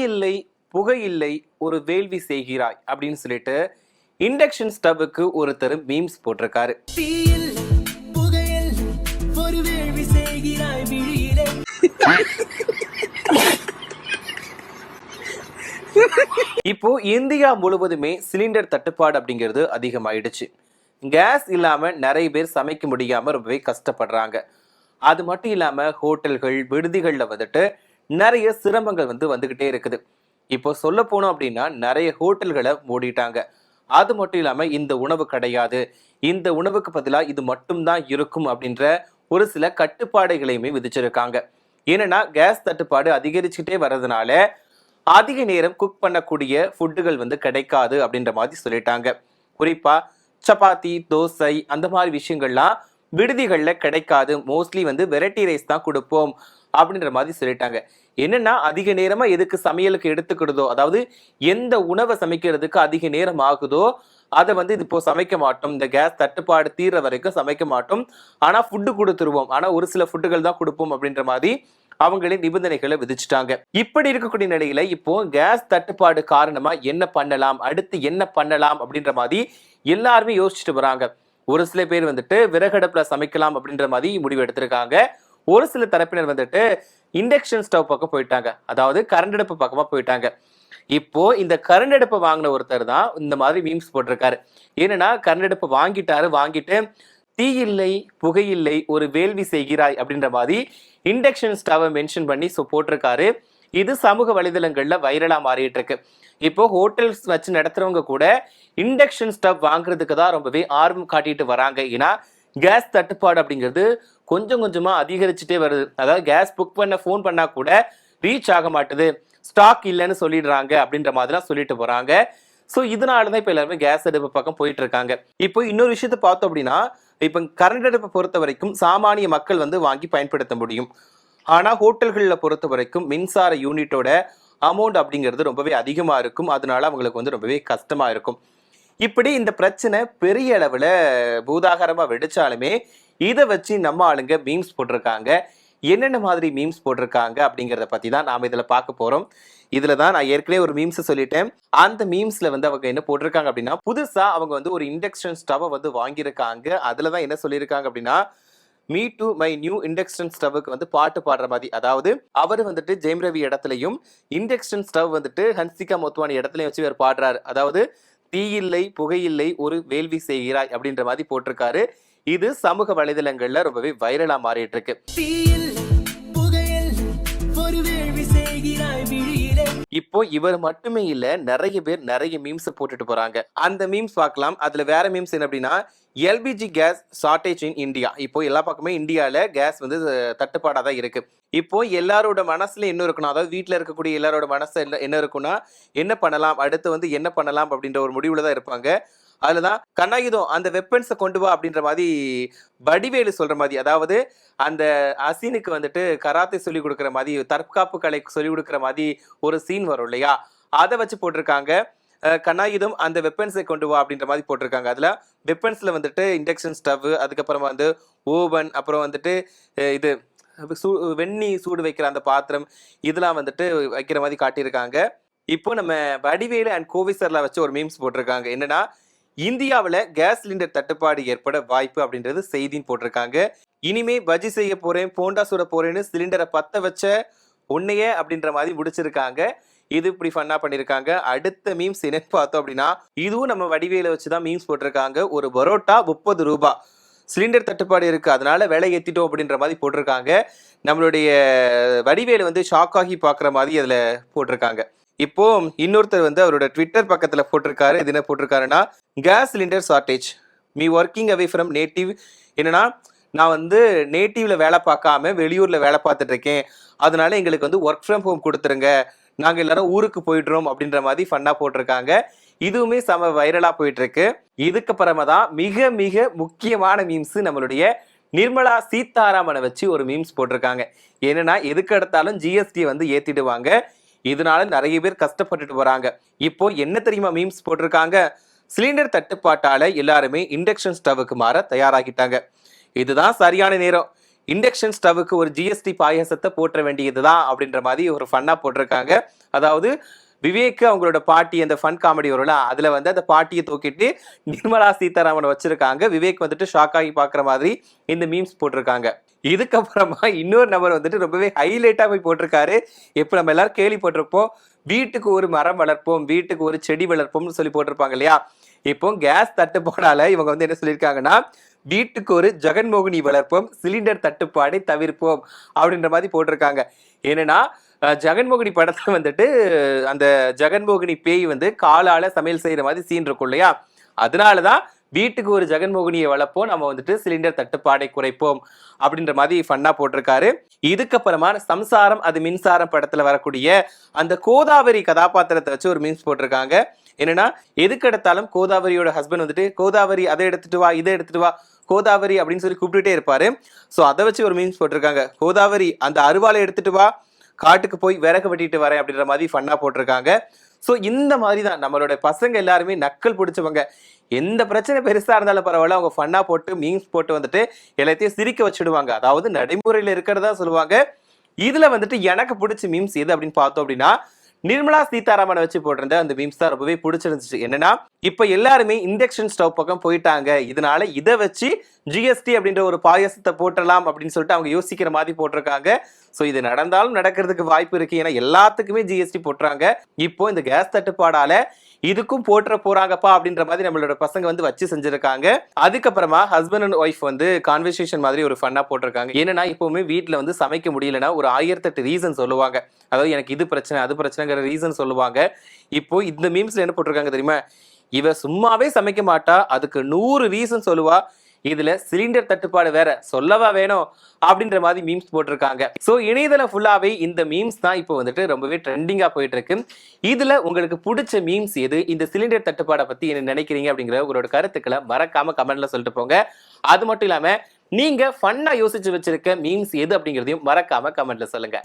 இல்லை, புகையில்லை, ஒரு வேள்வி செய்கிறாய் அப்படின்னு சொல்லிட்டு இண்டக்ஷன் ஸ்டவ்வுக்கு ஒருத்தர் மீம்ஸ் போட்டிருக்காரு. இப்போ இந்தியா முழுவதுமே சிலிண்டர் தட்டுப்பாடு அப்படிங்கிறது அதிகமாயிடுச்சு. கேஸ் இல்லாம நிறைய பேர் சமைக்க முடியாம ரொம்பவே கஷ்டப்படுறாங்க. அது மட்டும் இல்லாம ஹோட்டல்கள், விடுதிகள்ல வந்துட்டு நிறைய சிரமங்கள் வந்துகிட்டே இருக்குது. இப்போ சொல்ல போனோம் அப்படின்னா நிறைய ஹோட்டல்களை மூடிட்டாங்க. அது மட்டும் இல்லாம இந்த உணவு கிடையாது, இந்த உணவுக்கு பதிலா இது மட்டும்தான் இருக்கும் அப்படின்ற ஒரு சில கட்டுப்பாடுகளையுமே விதிச்சிருக்காங்க. ஏன்னா கேஸ் தட்டுப்பாடு அதிகரிச்சுட்டே வர்றதுனால அதிக நேரம் குக் பண்ணக்கூடிய ஃபுட்டுகள் கிடைக்காது அப்படின்ற மாதிரி சொல்லிட்டாங்க. குறிப்பா சப்பாத்தி, தோசை அந்த மாதிரி விஷயங்கள்லாம் விடுதிகள்ல கிடைக்காது. மோஸ்ட்லி வெரைட்டி ரைஸ் தான் கொடுப்போம் அப்படின்ற மாதிரி சொல்லிட்டாங்க. என்னன்னா அதிக நேரமா எதுக்கு சமையலுக்கு எடுத்துக்கிடுதோ, அதாவது எந்த உணவை சமைக்கிறதுக்கு அதிக நேரம் ஆகுதோ அதை இது இப்போ சமைக்க மாட்டோம், இந்த கேஸ் தட்டுப்பாடு தீர்ற வரைக்கும் சமைக்க மாட்டோம், ஆனா ஃபுட்டு கொடுத்துருவோம், ஆனா ஒரு சில ஃபுட்டுகள் தான் கொடுப்போம் அப்படின்ற மாதிரி அவங்களே நிபந்தனைகளை விதிச்சுட்டாங்க. இப்படி இருக்கக்கூடிய நிலையில இப்போ கேஸ் தட்டுப்பாடு காரணமா என்ன பண்ணலாம், அடுத்து என்ன பண்ணலாம் அப்படின்ற மாதிரி எல்லாருமே யோசிச்சுட்டு வராங்க. ஒரு சில பேர் விறகடுப்புல சமைக்கலாம் அப்படின்ற மாதிரி முடிவு எடுத்திருக்காங்க. ஒரு சில தரப்பினர் இண்டக்ஷன் ஸ்டவ் பக்கம் போயிட்டாங்க, அதாவது கரண்ட் அடுப்பு பக்கமா போயிட்டாங்க. இப்போ இந்த கரண்ட் அடுப்பை வாங்கின ஒருத்தர் தான் இந்த மாதிரி மீம்ஸ் போட்டிருக்காரு. ஏன்னா கரண்ட் அடுப்பு வாங்கிட்டு தீ இல்லை, புகையில்லை, ஒரு வேள்வி செய்கிறாய் அப்படின்ற மாதிரி இண்டக்ஷன் ஸ்டவ்வை மென்ஷன் பண்ணி போட்டிருக்காரு. இது சமூக வலைதளங்கள்ல வைரலா மாறிட்டு இருக்கு. இப்போ ஹோட்டல்ஸ் வச்சு நடத்துறவங்க கூட இண்டக்ஷன் ஸ்டவ் வாங்குறதுக்கு தான் ரொம்பவே ஆர்வம் காட்டிட்டு வராங்க. ஏன்னா கேஸ் தட்டுப்பாடு அப்படிங்கிறது கொஞ்சம் கொஞ்சமா அதிகரிச்சுட்டே வருது. அதாவது கேஸ் புக் பண்ண ஃபோன் பண்ணா கூட ரீச் ஆக மாட்டுது, ஸ்டாக் இல்லைன்னு சொல்லிடுறாங்க அப்படின்ற மாதிரிலாம் சொல்லிட்டு போறாங்க. ஸோ இதனாலதான் இப்ப எல்லாருமே கேஸ் அடுப்பு பக்கம் போயிட்டு இருக்காங்க. இப்போ இன்னொரு விஷயத்த பார்த்தோம் அப்படின்னா, இப்ப கரண்ட் அடுப்பை பொறுத்த வரைக்கும் சாமானிய மக்கள் வாங்கி பயன்படுத்த முடியும். ஆனா ஹோட்டல்கள்ல பொறுத்த வரைக்கும் மின்சார யூனிட்டோட அமௌண்ட் அப்படிங்கிறது ரொம்பவே அதிகமா இருக்கும். அதனால அவங்களுக்கு ரொம்பவே கஷ்டமா இருக்கும். இப்படி இந்த பிரச்சனை பெரிய அளவுல பூதாகரமா வெடிச்சாலுமே இதை வச்சு நம்ம ஆளுங்க மீம்ஸ் போட்டிருக்காங்க. என்னென்ன மாதிரி மீம்ஸ் போட்டிருக்காங்க அப்படிங்கிறத பத்தி தான் நாம இதுல பார்க்க போறோம். இதுல தான் நான் ஏற்கனவே ஒரு மீம்ஸ் சொல்லிட்டேன். அந்த மீம்ஸ்ல அவங்க என்ன போட்டிருக்காங்க அப்படின்னா, புதுசா அவங்க ஒரு இண்டக்ஷன் ஸ்டவ் வாங்கியிருக்காங்க. அதுலதான் என்ன சொல்லியிருக்காங்க அப்படின்னா, me to my new induction ஸ்டவ்வுக்கு பாட்டு பாடுற மாதிரி, அதாவது அவர் ஜெயம் ரவி இடத்துலையும் இண்டக்ஷன் ஸ்டவ் ஹன்சிகா மோத்வானி இடத்துலயும் வச்சு அவர் பாடுறாரு. அதாவது தீயில்லை, புகையில்லை, ஒரு வேள்வி செய்கிறாய் அப்படின்ற மாதிரி போட்டிருக்காரு. இது சமூக வலைதளங்கள்ல ரொம்பவே வைரலா மாறிட்டு இருக்கு. இப்போ இவர் மட்டுமே இல்ல, நிறைய பேர் நிறைய மீம்ஸ் போட்டுட்டு போறாங்க. அந்த மீம்ஸ் பார்க்கலாம். அதுல வேற மீம்ஸ் என்ன அப்படின்னா, LPG gas shortage in India. இப்போ எல்லா பக்கமே இந்தியால கேஸ் தட்டுப்பாடா தான் இருக்கு. இப்போ எல்லாரோட மனசுல என்ன இருக்கணும், அதாவது வீட்டுல இருக்கக்கூடிய எல்லாரோட மனசு என்ன இருக்குன்னா, என்ன பண்ணலாம், அடுத்து என்ன பண்ணலாம் அப்படின்ற ஒரு முடிவுல தான் இருப்பாங்க. அதுலதான் கண்ணாயுதம் அந்த வெப்பன்ஸை கொண்டு வா அப்படின்ற மாதிரி வடிவேலு சொல்ற மாதிரி, அதாவது அந்த அசீனுக்கு கராத்தே சொல்லி கொடுக்குற மாதிரி, தற்காப்பு கலை சொல்லி கொடுக்குற மாதிரி ஒரு சீன் வரும் இல்லையா, அதை வச்சு போட்டிருக்காங்க. கண்ணாயுதம் அந்த வெப்பன்ஸை கொண்டு வா அப்படின்ற மாதிரி போட்டிருக்காங்க. அதுல வெப்பன்ஸ்ல இண்டக்ஷன் ஸ்டவ், அதுக்கப்புறமா ஓவன், அப்புறம் இது வெண்ணி சூடு வைக்கிற அந்த பாத்திரம், இதெல்லாம் வைக்கிற மாதிரி காட்டியிருக்காங்க. இப்போ நம்ம வடிவேலு அண்ட் கோவிசர்ல வச்சு ஒரு மீம்ஸ் போட்டிருக்காங்க. என்னன்னா, இந்தியாவில் கேஸ் சிலிண்டர் தட்டுப்பாடு ஏற்பட வாய்ப்பு அப்படின்றது செய்தின்னு போட்டிருக்காங்க. இனிமே பஜ்ஜி செய்ய போறேன், போண்டா சுட போறேன்னு சிலிண்டரை பத்த வச்ச உன்னையே அப்படின்ற மாதிரி முடிச்சிருக்காங்க. இது இப்படி ஃபன்னா பண்ணியிருக்காங்க. அடுத்த மீம்ஸ் என்னன்னு பார்த்தோம் அப்படின்னா, இதுவும் நம்ம வடிவேல வச்சுதான் மீம்ஸ் போட்டிருக்காங்க. ஒரு பரோட்டா 30 ரூபாய், சிலிண்டர் தட்டுப்பாடு இருக்கு, அதனால விலை ஏத்திட்டோம் அப்படின்ற மாதிரி போட்டிருக்காங்க. நம்மளுடைய வடிவேலு ஷாக் ஆகி பாக்குற மாதிரி அதுல போட்டிருக்காங்க. இப்போ இன்னொருத்தர் அவரோட ட்விட்டர் பக்கத்துல போட்டிருக்காரு. இது என்ன போட்டிருக்காருன்னா, gas cylinder shortage, me working away from native. என்னன்னா, நான் நேட்டிவ்ல வேலை பார்க்காம வெளியூர்ல வேலை பார்த்துட்டு இருக்கேன், அதனால எங்களுக்கு ஒர்க் ஃப்ரம் ஹோம் கொடுத்துருங்க, நாங்க எல்லாரும் ஊருக்கு போயிடுறோம் அப்படின்ற மாதிரி ஃபன்னா போட்டிருக்காங்க. இதுவுமே செம வைரலா போயிட்டு இருக்கு. இதுக்கப்புறமா தான் மிக மிக முக்கியமான மீம்ஸ் நம்மளுடைய நிர்மலா சீதாராமனை வச்சு ஒரு மீம்ஸ் போட்டிருக்காங்க. என்னன்னா, எதுக்கு எடுத்தாலும் ஜிஎஸ்டி ஏத்திடுவாங்க, இதனால நிறைய பேர் கஷ்டப்பட்டுட்டு வராங்க. இப்போ என்ன தெரியுமா மீம்ஸ் போட்டிருக்காங்க, சிலிண்டர் தட்டுப்பாட்டால எல்லாருமே இண்டக்ஷன் ஸ்டவ்வுக்கு மாற தயாராகிட்டாங்க, இதுதான் சரியான நேரம், இண்டக்ஷன் ஸ்டவ்வுக்கு ஒரு ஜிஎஸ்டி பாயாசத்தை போட்ட வேண்டியதுதான் அப்படின்ற மாதிரி ஒரு ஃபன்னா போட்டிருக்காங்க. அதாவது விவேக் அவங்களோட பாட்டி அந்த ஃபன் காமெடி வரும்ல, அதுல வந்து அந்த பாட்டியை தூக்கிட்டு நிர்மலா சீதாராமன் வச்சிருக்காங்க. விவேக் வந்துட்டு ஷாக் ஆகி பாக்குற மாதிரி இந்த மீம்ஸ் போட்டிருக்காங்க. இதுக்கப்புறமா இன்னொரு நபர் வந்துட்டு ரொம்பவே ஹைலைட்டா போய் போட்டிருக்காரு. இப்ப நம்ம எல்லாரும் கேள்விப்பட்டிருப்போம், வீட்டுக்கு ஒரு மரம் வளர்ப்போம், வீட்டுக்கு ஒரு செடி வளர்ப்போம்னு சொல்லி போட்டிருப்பாங்க இல்லையா? இப்போ கேஸ் தட்டுப்பாடால இவங்க வந்து என்ன சொல்லியிருக்காங்கன்னா, வீட்டுக்கு ஒரு ஜெகன்மோகினி வளர்ப்போம், சிலிண்டர் தட்டுப்பாடை தவிர்ப்போம் அப்படின்ற மாதிரி போட்டிருக்காங்க. என்னன்னா ஜெகன்மோகினி படத்துல வந்துட்டு அந்த ஜெகன்மோகினி பேய் வந்து காலால சமையல் செய்யற மாதிரி சீன் இருக்கும் இல்லையா? அதனாலதான் வீட்டுக்கு ஒரு ஜெகன்மோகினியை வளர்ப்போம், நம்ம வந்துட்டு சிலிண்டர் தட்டுப்பாடை குறைப்போம் அப்படின்ற மாதிரி ஃபன்னா போட்டிருக்காரு. இதுக்கப்புறமா சம்சாரம் அது மின்சாரம் படத்துல வரக்கூடிய அந்த கோதாவரி கதாபாத்திரத்தை வச்சு ஒரு மீம்ஸ் போட்டிருக்காங்க. என்னன்னா எதுக்கு எடுத்தாலும் கோதாவரியோட ஹஸ்பண்ட் வந்துட்டு கோதாவரி அதை எடுத்துட்டு வா, இதை எடுத்துட்டு வா, கோதாவரி அப்படின்னு சொல்லி கூப்பிட்டுட்டே இருப்பாரு. ஸோ அதை வச்சு ஒரு மீம்ஸ் போட்டிருக்காங்க. கோதாவரி அந்த அருவாலை எடுத்துட்டு வா, காட்டுக்கு போய் விறகு வெட்டிட்டு வரேன் அப்படின்ற மாதிரி ஃபன்னா போட்டிருக்காங்க. ஸோ இந்த மாதிரி தான் நம்மளோட பசங்க எல்லாருமே நக்கல் பிடிச்சவங்க. எந்த பிரச்சனை பெருசா இருந்தாலும் பரவாயில்ல, அவங்க ஃபன்னா போட்டு மீம்ஸ் போட்டு வந்துட்டு எல்லாத்தையும் சிரிக்க வச்சுடுவாங்க. அதாவது நடைமுறையில் இருக்கிறதா சொல்லுவாங்க. இதுல வந்துட்டு எனக்கு பிடிச்ச மீம்ஸ் எது அப்படின்னு பார்த்தோம் அப்படின்னா, நிர்மலா சீதாராமனை வச்சு போட்டிருந்த அந்த மீம்ஸ் தான் ரொம்பவே பிடிச்சிருந்துச்சு. என்னன்னா இப்ப எல்லாருமே இண்டக்ஷன் ஸ்டவ் பக்கம் போயிட்டாங்க, இதனால இதை வச்சு ஜிஎஸ்டி அப்படின்ற ஒரு பாயசத்தை போட்டலாம் அப்படின்னு சொல்லிட்டு அவங்க யோசிக்கிற மாதிரி போட்டிருக்காங்க. ஸோ இது நடந்தாலும் நடக்கிறதுக்கு வாய்ப்பு இருக்கு. ஏன்னா எல்லாத்துக்குமே ஜிஎஸ்டி போட்டுறாங்க. இப்போ இந்த கேஸ் தட்டுப்பாடால இதுக்கும் போட்டுற போறாங்கப்பா அப்படின்ற மாதிரி நம்மளோட பசங்க வந்து வச்சு செஞ்சிருக்காங்க. அதுக்கப்புறமா ஹஸ்பண்ட் அண்ட் ஒய்ஃப் வந்து கான்வர்சேஷன் மாதிரி ஒரு ஃபன்னா போட்டிருக்காங்க. என்னன்னா இப்பவுமே வீட்டுல வந்து சமைக்க முடியலன்னா ஒரு 1008 ரீசன் சொல்லுவாங்க. அதாவது எனக்கு இது பிரச்சனை அது பிரச்சனைங்கிற ரீசன் சொல்லுவாங்க. இப்போ இந்த மீம்ஸ்ல என்ன போட்டிருக்காங்க தெரியுமா? இவ சும்மாவே சமைக்க மாட்டா, அதுக்கு 100 ரீசன் சொல்லுவா, இதுல சிலிண்டர் தட்டுப்பாடு வேற சொல்லவா வேணும் அப்படின்ற மாதிரி மீம்ஸ் போட்டிருக்காங்க. சோ இணையதளம் ஃபுல்லாவே இந்த மீம்ஸ் தான் இப்போ வந்துட்டு ரொம்பவே ட்ரெண்டிங்கா போயிட்டு இருக்கு. இதுல உங்களுக்கு பிடிச்ச மீம்ஸ் எது? இந்த சிலிண்டர் தட்டுப்பாடை பத்தி என்ன நினைக்கிறீங்க அப்படிங்கிற உங்களோட கருத்துக்களை மறக்காம கமெண்ட்ல சொல்லிட்டு போங்க. அது மட்டும் இல்லாம நீங்க ஃபன்னா யோசிச்சு வச்சிருக்க மீம்ஸ் எது அப்படிங்கிறதையும் மறக்காம கமெண்ட்ல சொல்லுங்க.